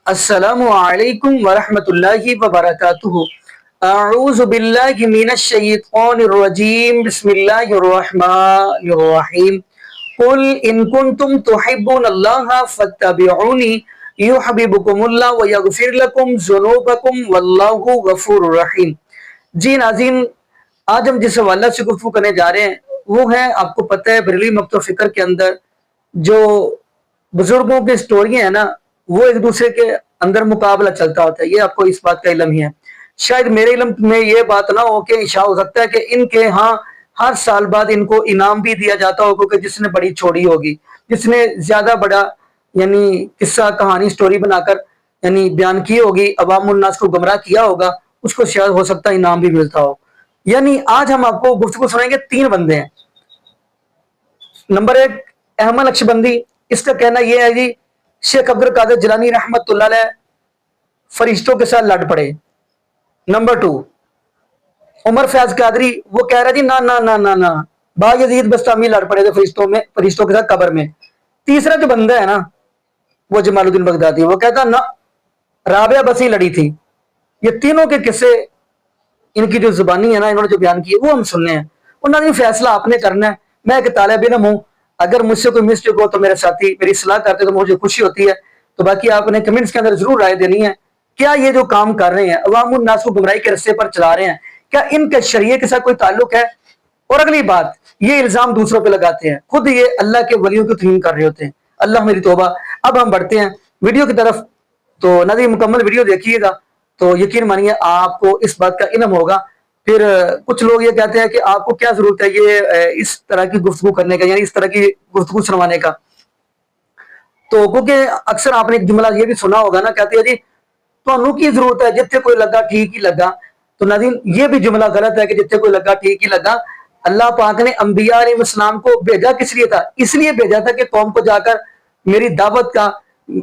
السلام علیکم ورحمۃ اللہ وبرکاتہ۔ اعوذ باللہ من الشیطان الرجیم، بسم اللہ الرحمن الرحیم۔ قل ان کنتم تحبون اللہ فاتبعونی یحببکم اللہ ویغفر لکم ذنوبکم واللہ غفور رحیم۔ جی ناظرین، آج ہم جس حوالہ سے گفتگو کرنے جا رہے ہیں وہ ہے، آپ کو پتہ ہے بریلوی مکتب فکر کے اندر جو بزرگوں کی سٹوریاں ہیں نا، وہ ایک دوسرے کے اندر مقابلہ چلتا ہوتا ہے۔ یہ آپ کو اس بات کا علم ہی ہے۔ شاید میرے علم میں یہ بات نہ ہو کہ انشاء ہو سکتا ہے کہ ان کے ہاں ہر سال بعد ان کو انعام بھی دیا جاتا ہو، کیونکہ جس نے بڑی چھوڑی ہوگی، جس نے زیادہ بڑا یعنی قصہ کہانی سٹوری بنا کر یعنی بیان کی ہوگی، عوام الناس کو گمراہ کیا ہوگا، اس کو شاید ہو سکتا ہے انعام بھی ملتا ہو۔ یعنی آج ہم آپ کو گفتگو سنائیں گے، تین بندے ہیں۔ نمبر ایک، احمد نقشبندی۔ اس کا کہنا یہ ہے جی شیخ عبد القادر جیلانی رحمت اللہ علیہ فرشتوں کے ساتھ لڑ پڑے۔ نمبر ٹو، عمر فیاض قادری، وہ کہہ رہا جی نا نا نا نا نا، با یزید بستامی لڑ پڑے تھے فرشتوں کے ساتھ قبر میں۔ تیسرا جو بندہ ہے نا وہ جمال الدین بغدادی، وہ کہتا نا، رابعہ بسی لڑی تھی۔ یہ تینوں کے قصے، ان کی جو زبانی ہے نا، انہوں نے جو بیان کی ہے وہ ہم سننے ہیں۔ انہوں نے فیصلہ آپ نے کرنا ہے۔ میں ایک طالب علم ہوں، اگر مجھ سے کوئی مسٹیک ہو تو میرے ساتھی میری اصلاح کرتے تو مجھے خوشی ہوتی ہے۔ تو باقی آپ نے کمنٹس کے اندر ضرور رائے دینی ہے، کیا یہ جو کام کر رہے ہیں عوام الناس کو گمراہی کے رستے پر چلا رہے ہیں، کیا ان کے شریعہ کے ساتھ کوئی تعلق ہے؟ اور اگلی بات، یہ الزام دوسروں پہ لگاتے ہیں، خود یہ اللہ کے ولیوں کی توہین کر رہے ہوتے ہیں۔ اللہ میری توبہ۔ اب ہم بڑھتے ہیں ویڈیو کی طرف، تو ناظرین مکمل ویڈیو دیکھیے گا تو یقین مانیے آپ کو اس بات کا علم ہوگا۔ پھر کچھ لوگ یہ کہتے ہیں کہ آپ کو کیا ضرورت ہے یہ اس طرح کی گفتگو کرنے کا، یعنی اس طرح کی گفتگو سنوانے کا۔ تو کیونکہ اکثر آپ نے ایک جملہ یہ بھی سنا ہوگا نا، کہتے ہیں جی تو کی ضرورت ہے، جتنے کوئی لگا ٹھیک ہی لگا۔ تو ناظرین یہ بھی جملہ غلط ہے کہ جتنے کوئی لگا ٹھیک ہی لگا۔ اللہ پاک نے انبیاء علیہ السلام کو بھیجا کس لیے تھا؟ اس لیے بھیجا تھا کہ قوم کو جا کر میری دعوت کا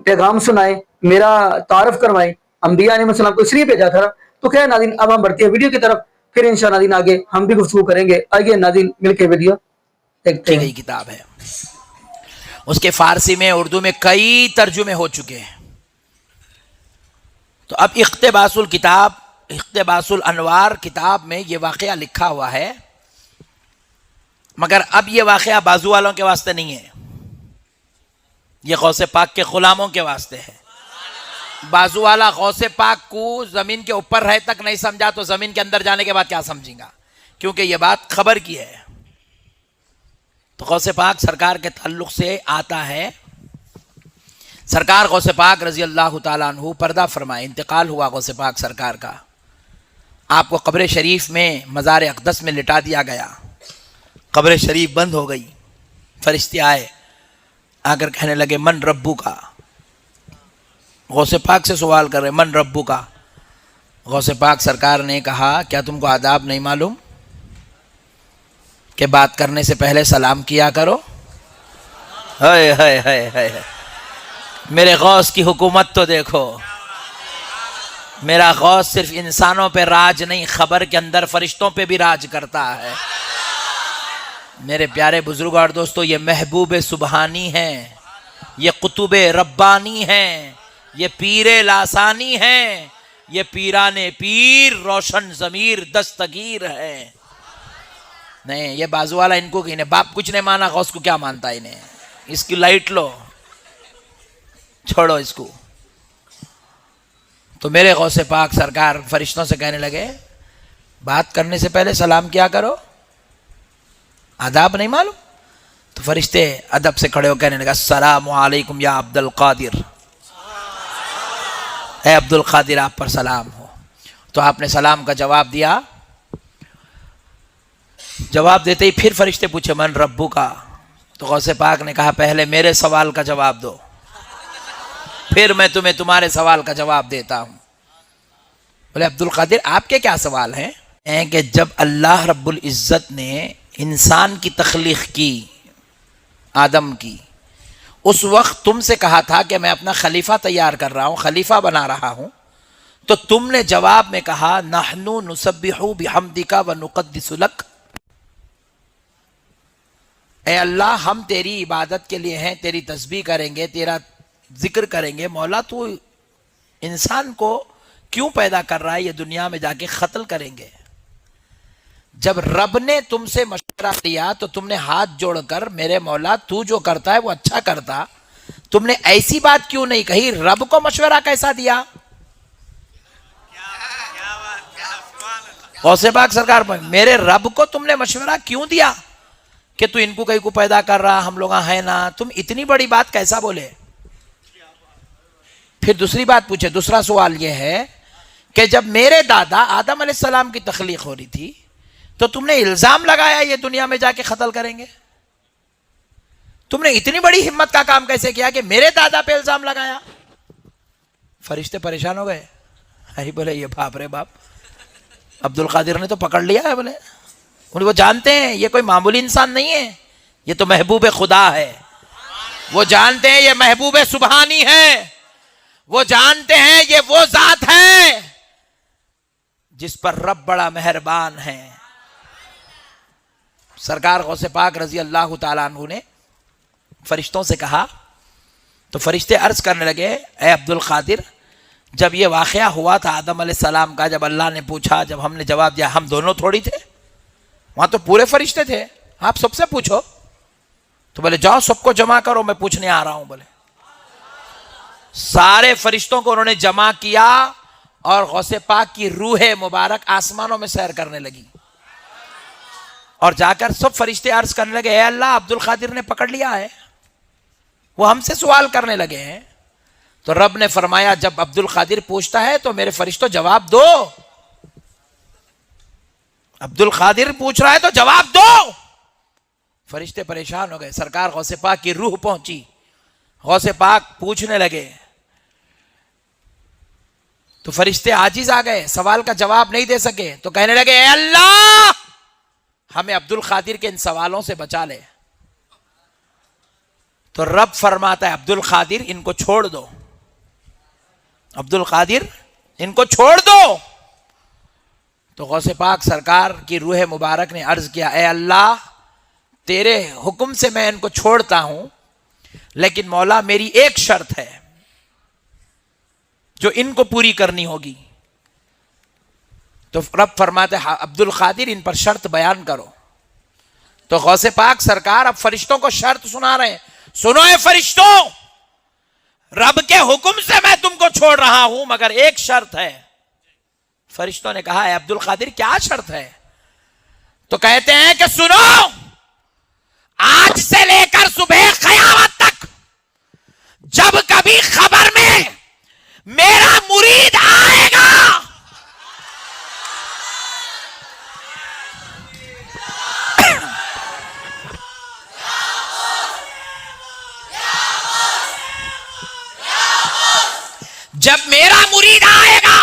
پیغام سنائے، میرا تعارف کروائے۔ انبیاء علیہ السلام کو اس لیے بھیجا تھا۔ تو خیر ناظرین، اب ہم بڑھتے ہیں ویڈیو کی طرف، پھر انشاءاللہ ناظرین آگے ہم بھی گفتگو کریں گے۔ آئیے ناظرین مل کے ویڈیو دیکھتے ہیں۔ کتاب ہے، اس کے فارسی میں اردو میں کئی ترجمے ہو چکے ہیں۔ تو اب اقتباس الکتاب، اقتباس الانوار کتاب میں یہ واقعہ لکھا ہوا ہے، مگر اب یہ واقعہ بازو والوں کے واسطے نہیں ہے، یہ غوث پاک کے غلاموں کے واسطے ہے۔ بازو والا غوث پاک کو زمین کے اوپر رہے تک نہیں سمجھا تو زمین کے اندر جانے کے بعد کیا سمجھیں گا؟ کیونکہ یہ بات خبر کی ہے۔ تو غوث پاک سرکار کے تعلق سے آتا ہے۔ سرکار غوث پاک رضی اللہ تعالیٰ عنہ پردہ فرمائے، انتقال ہوا غوث پاک سرکار کا۔ آپ کو قبر شریف میں مزار اقدس میں لٹا دیا گیا، قبر شریف بند ہو گئی۔ فرشتے آئے، آ کر کہنے لگے من ربو کا، غوث پاک سے سوال کر رہے من ربو کا۔ غوث پاک سرکار نے کہا کیا تم کو آداب نہیں معلوم کہ بات کرنے سے پہلے سلام کیا کرو؟ ہائے ہائے ہائے ہائے، میرے غوث کی حکومت تو دیکھو۔ میرا غوث صرف انسانوں پہ راج نہیں، خبر کے اندر فرشتوں پہ بھی راج کرتا ہے۔ میرے پیارے بزرگ اور دوستو، یہ محبوب سبحانی ہیں، یہ قطب ربانی ہیں، یہ پیر لاسانی ہیں، یہ پیران پیر روشن ضمیر دستگیر ہے۔ نہیں، یہ بازو والا ان کو انہیں باپ کچھ نہیں مانا، غوث کو کیا مانتا ہے انہیں؟ اس کی لائٹ لو، چھوڑو اس کو۔ تو میرے غوث پاک سرکار فرشتوں سے کہنے لگے بات کرنے سے پہلے سلام کیا کرو، آداب نہیں معلوم؟ تو فرشتے ادب سے کھڑے ہو کہنے لگا السلام علیکم یا عبد القادر، اے عبد القادر آپ پر سلام ہو۔ تو آپ نے سلام کا جواب دیا۔ جواب دیتے ہی پھر فرشتے پوچھے من ربو کا۔ تو غوث پاک نے کہا پہلے میرے سوال کا جواب دو، پھر میں تمہیں تمہارے سوال کا جواب دیتا ہوں۔ بولے عبد القادر آپ کے کیا سوال ہیں؟ کہ جب اللہ رب العزت نے انسان کی تخلیق کی، آدم کی، اس وقت تم سے کہا تھا کہ میں اپنا خلیفہ تیار کر رہا ہوں، خلیفہ بنا رہا ہوں، تو تم نے جواب میں کہا نحنو نسبح بحمدک ونقدس لک، اے اللہ ہم تیری عبادت کے لیے ہیں، تیری تسبیح کریں گے، تیرا ذکر کریں گے، مولا تو انسان کو کیوں پیدا کر رہا ہے؟ یہ دنیا میں جا کے قتل کریں گے. جب رب نے تم سے مشورہ لیا تو تم نے ہاتھ جوڑ کر میرے مولا تو جو کرتا ہے وہ اچھا کرتا، تم نے ایسی بات کیوں نہیں کہی؟ رب کو مشورہ کیسا دیا؟ غوث پاک سرکار میرے رب کو تم نے مشورہ کیوں دیا کہ تو ان کو کہیں کو پیدا کر رہا، ہم لوگ ہیں نا، تم اتنی بڑی بات کیسا بولے؟ پھر دوسری بات پوچھے، دوسرا سوال یہ ہے کہ جب میرے دادا آدم علیہ السلام کی تخلیق ہو رہی تھی تو تم نے الزام لگایا یہ دنیا میں جا کے قتل کریں گے. تم نے اتنی بڑی ہمت کا کام کیسے کیا کہ میرے دادا پہ الزام لگایا؟ فرشتے پریشان ہو گئے. بولے یہ باپ رے باپ، عبد القادر نے تو پکڑ لیا ہے. بولے وہ جانتے ہیں یہ کوئی معمولی انسان نہیں ہے، یہ تو محبوب خدا ہے. وہ جانتے ہیں یہ محبوب سبحانی ہے. وہ جانتے ہیں یہ وہ ذات ہے جس پر رب بڑا مہربان ہے. سرکار غوث پاک رضی اللہ تعالیٰ عنہ نے فرشتوں سے کہا تو فرشتے عرض کرنے لگے، اے عبد القادر، جب یہ واقعہ ہوا تھا آدم علیہ السلام کا، جب اللہ نے پوچھا، جب ہم نے جواب دیا، ہم دونوں تھوڑی تھے، وہاں تو پورے فرشتے تھے، آپ سب سے پوچھو. تو بولے جاؤ سب کو جمع کرو، میں پوچھنے آ رہا ہوں. بولے سارے فرشتوں کو انہوں نے جمع کیا اور غوث پاک کی روح مبارک آسمانوں میں سیر کرنے لگی. اور جا کر سب فرشتے عرض کرنے لگے، اے اللہ، عبد القادر نے پکڑ لیا ہے، وہ ہم سے سوال کرنے لگے ہیں. تو رب نے فرمایا جب عبد القادر پوچھتا ہے تو میرے فرشتوں جواب دو. عبد القادر پوچھ رہا ہے تو جواب دو. فرشتے پریشان ہو گئے. سرکار غوث پاک کی روح پہنچی، غوث پاک پوچھنے لگے تو فرشتے عاجز آ گئے، سوال کا جواب نہیں دے سکے. تو کہنے لگے، اے اللہ، ہمیں عبد القادر کے ان سوالوں سے بچا لے. تو رب فرماتا ہے، عبد القادر ان کو چھوڑ دو، عبد القادر ان کو چھوڑ دو. تو غوث پاک سرکار کی روح مبارک نے عرض کیا، اے اللہ، تیرے حکم سے میں ان کو چھوڑتا ہوں، لیکن مولا میری ایک شرط ہے جو ان کو پوری کرنی ہوگی. تو رب فرماتے ہیں، عبد القادر ان پر شرط بیان کرو. تو غوث پاک سرکار اب فرشتوں کو شرط سنا رہے ہیں. سنو اے فرشتوں، رب کے حکم سے میں تم کو چھوڑ رہا ہوں، مگر ایک شرط ہے. فرشتوں نے کہا، اے عبد القادر کیا شرط ہے؟ تو کہتے ہیں کہ سنو، آج سے لے کر صبح قیامت تک جب کبھی خبر میں میرا مرید آئے گا، جب میرا مرید آئے گا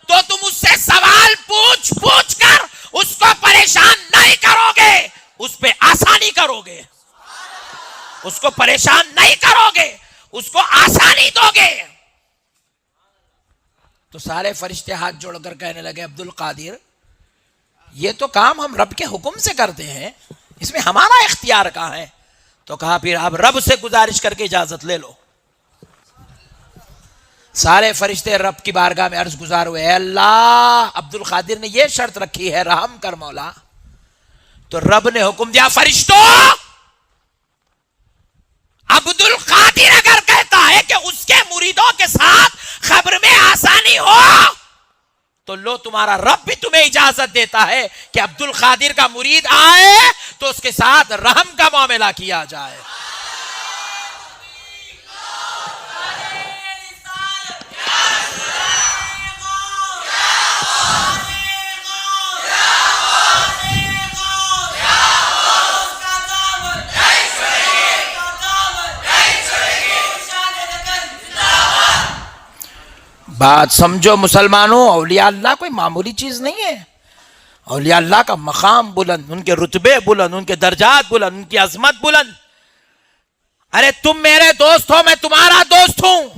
تو تم اس سے سوال پوچھ پوچھ کر اس کو پریشان نہیں کرو گے، اس پہ آسانی کرو گے. اس کو پریشان نہیں کرو گے، اس کو آسانی دو گے. تو سارے فرشتے ہاتھ جوڑ کر کہنے لگے، عبد القادر، یہ تو کام ہم رب کے حکم سے کرتے ہیں، اس میں ہمارا اختیار کہاں ہے؟ تو کہا پھر آپ رب سے گزارش کر کے اجازت لے لو. سارے فرشتے رب کی بارگاہ میں عرض گزار ہوئے، اے اللہ، عبد القادر نے یہ شرط رکھی ہے، رحم کر مولا. تو رب نے حکم دیا، فرشتوں، عبد القادر اگر کہتا ہے کہ اس کے مریدوں کے ساتھ خبر میں آسانی ہو تو لو، تمہارا رب بھی تمہیں اجازت دیتا ہے کہ عبد القادر کا مرید آئے تو اس کے ساتھ رحم کا معاملہ کیا جائے. بات سمجھو مسلمانوں، اولیاء اللہ کوئی معمولی چیز نہیں ہے. اولیاء اللہ کا مقام بلند، ان کے رتبے بلند، ان کے درجات بلند، ان کی عظمت بلند. ارے تم میرے دوست ہو، میں تمہارا دوست ہوں،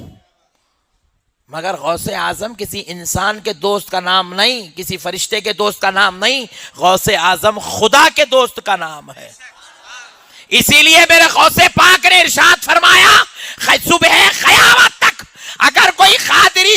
مگر غوث اعظم کسی انسان کے دوست کا نام نہیں، کسی فرشتے کے دوست کا نام نہیں، غوث اعظم خدا کے دوست کا نام ہے. اسی لیے میرے غوث پاک نے ارشاد فرمایا، صبح قیامت تک اگر کوئی قادری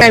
I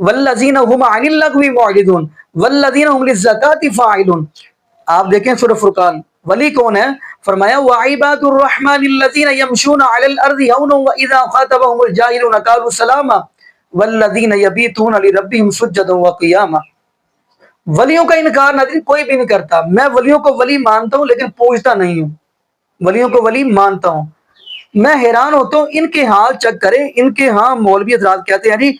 والذین هم عن اللغو معرضون والذین هم للزکاة فاعلون. آپ دیکھیں سورہ فرقان، ولی کون ہے؟ فرمایا وعباد الرحمن الذین یمشون علی الارض ہونا واذا خاطبهم الجاہلون قالوا سلاما والذین یبیتون لربهم سجدا وقیاما. ولیوں کا انکار ناظرین کوئی بھی نہیں کرتا. میں ولیوں کو ولی مانتا ہوں لیکن پوچھتا نہیں ہوں. ولیوں کو ولی مانتا ہوں. میں حیران ہوتا ہوں، ان کے حال چیک کریں. ان کے ہاں مولوی حضرات کہتے ہیں جی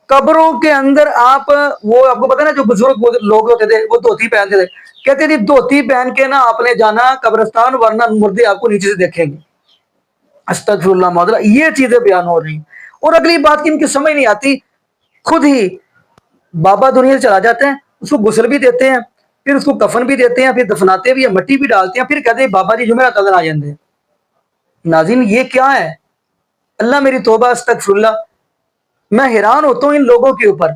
قبروں کے اندر آپ کو پتا نا جو بزرگ لوگ ہوتے تھے وہ دھوتی پہنتے تھے، کہتے تھے دھوتی پہن کے نا آپ نے جانا قبرستان ورنہ مردے آپ کو نیچے سے دیکھیں گے. استغفر اللہ معذرہ، یہ چیزیں بیان ہو رہی ہیں. اور اگلی بات کی ان کی سمجھ نہیں آتی، خود ہی بابا دنیا سے چلا جاتے ہیں، اس کو غسل بھی دیتے ہیں، پھر اس کو کفن بھی دیتے ہیں، پھر دفناتے بھی ہیں، مٹی بھی ڈالتے ہیں، پھر کہتے ہیں بابا جی جمعرات اذن آ جاندے. ناظرین یہ کیا ہے؟ اللہ میری توبہ استغفر اللہ. میں حیران ہوتا ہوں ان لوگوں کے اوپر.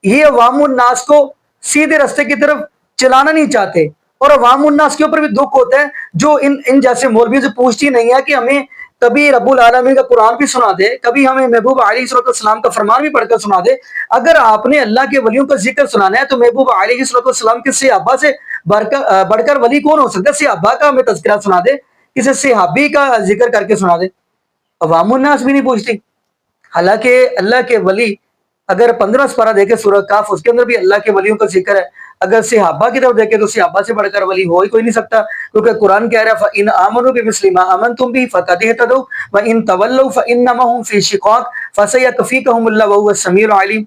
یہ عوام الناس کو سیدھے راستے کی طرف چلانا نہیں چاہتے، اور عوام الناس کے اوپر بھی دکھ ہوتا ہے جو ان جیسے مولویوں سے پوچھتی نہیں ہے کہ ہمیں کبھی رب العالمین کا قرآن بھی سنا دے، کبھی ہمیں محبوب علیہ السلام کا فرمان بھی پڑھ کر سنا دے. اگر آپ نے اللہ کے ولیوں کا ذکر سنانا ہے تو محبوب علیہ السلام کے صحابہ سے بڑھ کر ولی کون ہو سکتا ہے؟ صحابہ کا ہمیں تذکرہ سنا دے، کسی صحابی کا ذکر کر کے سنا دے. عوام الناس بھی نہیں پوچھتی. حالانکہ اللہ کے ولی اگر 15 سپارہ دیکھے سورہ کاف، اس کے اندر بھی اللہ کے ولیوں کا ذکر ہے. اگر صحابہ کی طرف دیکھے تو صحابہ سے بڑھ کر ولی ہو ہی کوئی نہیں سکتا، کیونکہ قرآن کہہ رہا ہے فَإِنْ آمَنُوا بِمِثْلِ مَا آمَنْتُمْ بِهِ فَقَدِ اهْتَدَوْا وَإِنْ تَوَلَّوْا فَإِنَّمَا هُمْ فِي شِقَاقٍ فَسَيَكْفِيكَهُمُ اللَّهُ وَهُوَ السَّمِيعُ الْعَلِيمُ.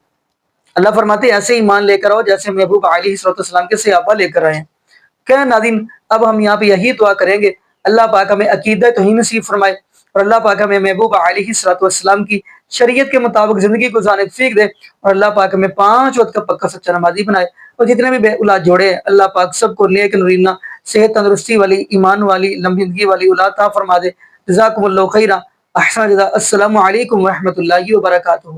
اللہ فرماتے ہیں ایسے ایمان لے کر آؤ جیسے محبوب علیہ السلام کے صحابہ لے کر آئے ہیں. کہ ناظرین اب ہم یہاں پہ یہی دعا کریں گے، اللہ پاک ہمیں عقیدہ توحید نصیب فرمائے، اور اللہ پاک ہمیں محبوب علیہ السلام کی شریعت کے مطابق زندگی گزارنے کی توفیق دے، اور اللہ پاک ہمیں 5 وقت کا پکا سچا نمازی بنائے. اور جتنے بھی بے اولاد جوڑے ہیں اللہ پاک سب کو نیک نورینہ صحت تندرستی والی ایمان والی لمبی زندگی والی اولاد عطا فرما دے. جزاکم اللہ خیرا، احسن جزا. السلام علیکم ورحمۃ اللہ وبرکاتہ.